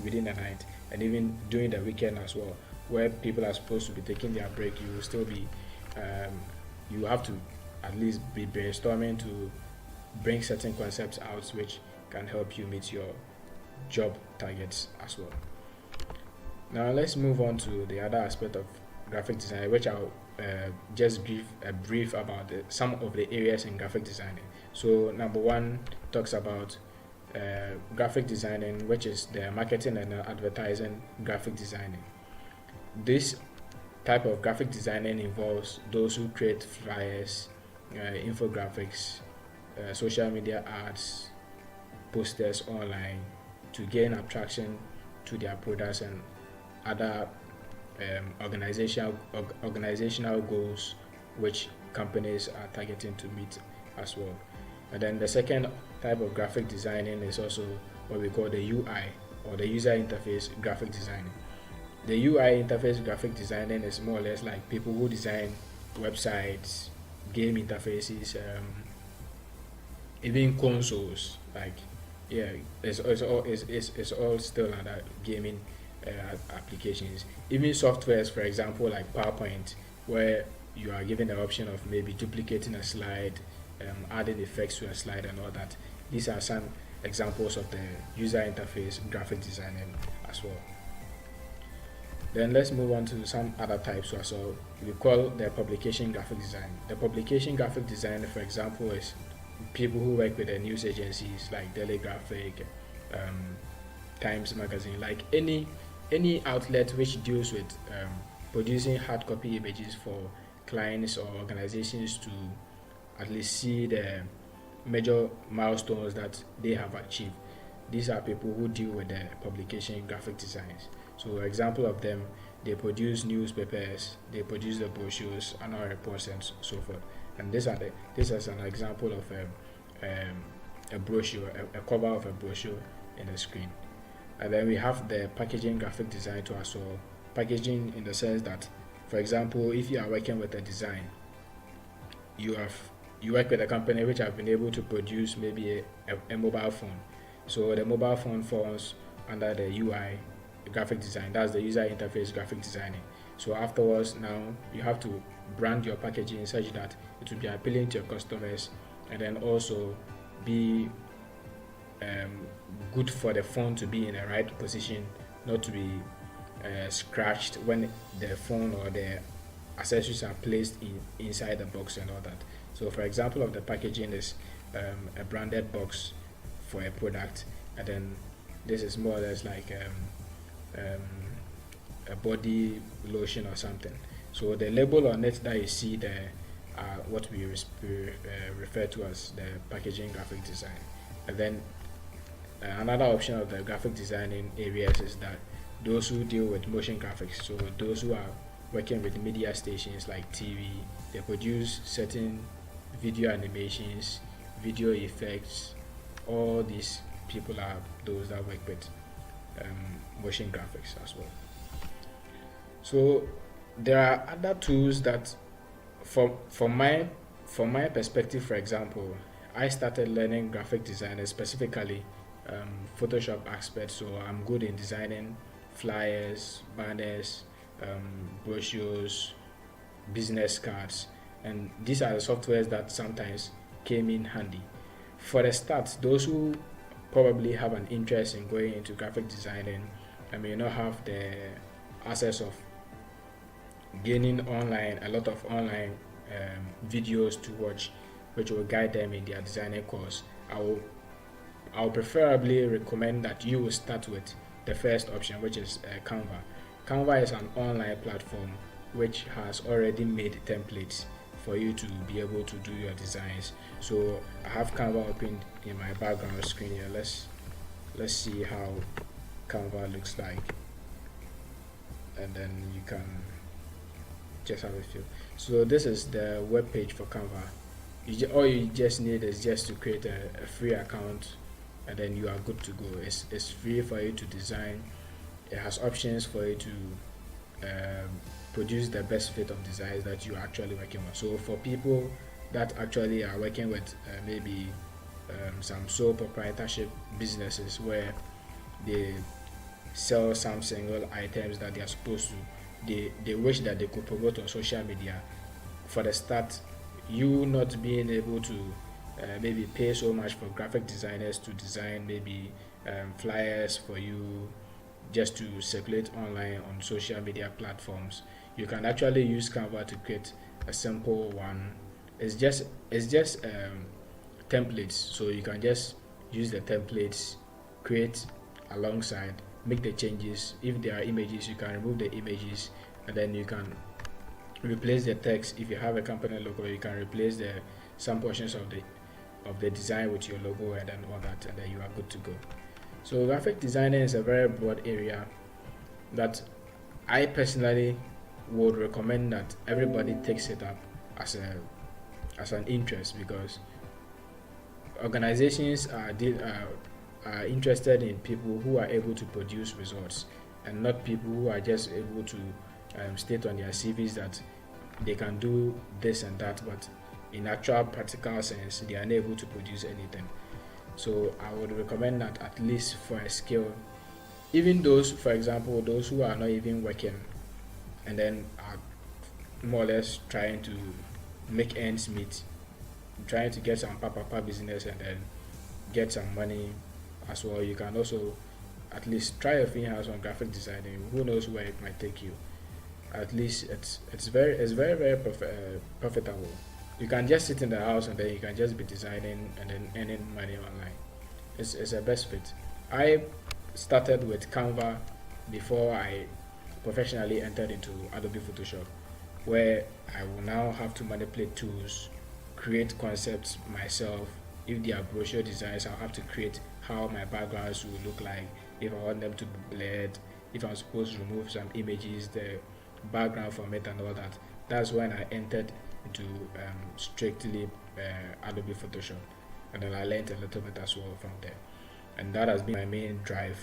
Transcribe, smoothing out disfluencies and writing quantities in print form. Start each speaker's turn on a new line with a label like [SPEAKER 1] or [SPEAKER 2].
[SPEAKER 1] within the night, and even during the weekend as well, where people are supposed to be taking their break. You will still be you have to at least be brainstorming to bring certain concepts out which can help you meet your job targets as well. Now let's move on to the other aspect of graphic design, which I'll just give a brief about some of the areas in graphic designing. So number one talks about graphic designing, which is the marketing and advertising graphic designing. This type of graphic designing involves those who create flyers, infographics, social media ads, posters online to gain attraction to their products and other organizational goals which companies are targeting to meet as well. And then the second type of graphic designing is also what we call the UI, or the user interface graphic designing. The UI interface graphic designing is more or less like people who design websites, game interfaces, even consoles. Like, yeah, it's all still under gaming applications. Even softwares, for example, like PowerPoint, where you are given the option of maybe duplicating a slide, adding effects to a slide, and all that. These are some examples of the user interface graphic designing as well. Then let's move on to some other types. So we call the publication graphic design. The publication graphic design, for example, is people who work with the news agencies like Daily Graphic, Times Magazine, like any outlet which deals with producing hard copy images for clients or organizations to at least see the major milestones that they have achieved. These are people who deal with the publication graphic designs. So example of them, they produce newspapers, they produce the brochures, annual reports, and so forth. And this is an example of a brochure, a cover of a brochure in the screen. And then we have the packaging graphic design to us. So packaging in the sense that, for example, if you are working with a design, you work with a company which have been able to produce maybe a mobile phone. So the mobile phone falls under the UI graphic design. That's the user interface graphic designing. So afterwards, now you have to brand your packaging such that it will be appealing to your customers, and then also be good for the phone to be in the right position, not to be scratched when the phone or the accessories are placed inside the box and all that. So for example of the packaging is a branded box for a product, and then this is more or less like a body lotion or something. So the label on it that you see there are what we refer to as the packaging graphic design. And then another option of the graphic designing areas is that those who deal with motion graphics, so those who are working with media stations like TV, they produce certain video animations, video effects. All these people are those that work with motion graphics as well. So there are other tools that, from my perspective, for example, I started learning graphic design, specifically Photoshop aspect. So I'm good in designing flyers, banners, brochures, business cards, and these are the softwares that sometimes came in handy. For the start, those who probably have an interest in going into graphic designing and may not have the access of gaining online a lot of online videos to watch, which will guide them in their designing course, I'll preferably recommend that you will start with the first option, which is Canva. Canva is an online platform which has already made templates for you to be able to do your designs. So I have Canva opened in my background screen here. Let's see how Canva looks like, and then you can just have a feel. So this is the web page for Canva. All you just need is just to create a free account, and then you are good to go. It's free for you to design. It has options for you to produce the best fit of designs that you are actually working with. So for people that actually are working with maybe some sole proprietorship businesses where they sell some single items that they are supposed to, they wish that they could promote on social media. For the start, you not being able to maybe pay so much for graphic designers to design maybe flyers for you just to circulate online on social media platforms. You can actually use Canva to create a simple one. It's just templates, so you can just use the templates, create alongside, make the changes. If there are images, you can remove the images, and then you can replace the text. If you have a company logo, you can replace the some portions of the design with your logo, and then all that, and then you are good to go. So graphic designing is a very broad area that I personally would recommend that everybody takes it up as a as an interest, because organizations are interested in people who are able to produce results, and not people who are just able to state on their CVs that they can do this and that, but in actual practical sense they are unable to produce anything. So I would recommend that at least for a skill, even those, for example, those who are not even working and then are more or less trying to make ends meet, trying to get some papa business and then get some money as well. You can also at least try your fingers on graphic designing. Who knows where it might take you? At least it's very profitable. You can just sit in the house and then you can just be designing and then earning money online. It's a best fit. I started with Canva before I professionally entered into Adobe Photoshop, where I will now have to manipulate tools, create concepts myself. If they are brochure designs, I'll have to create how my backgrounds will look like, if I want them to be blurred, if I'm supposed to remove some images, the background from it and all that. That's when I entered into strictly Adobe Photoshop, and then I learned a little bit as well from there, and that has been my main drive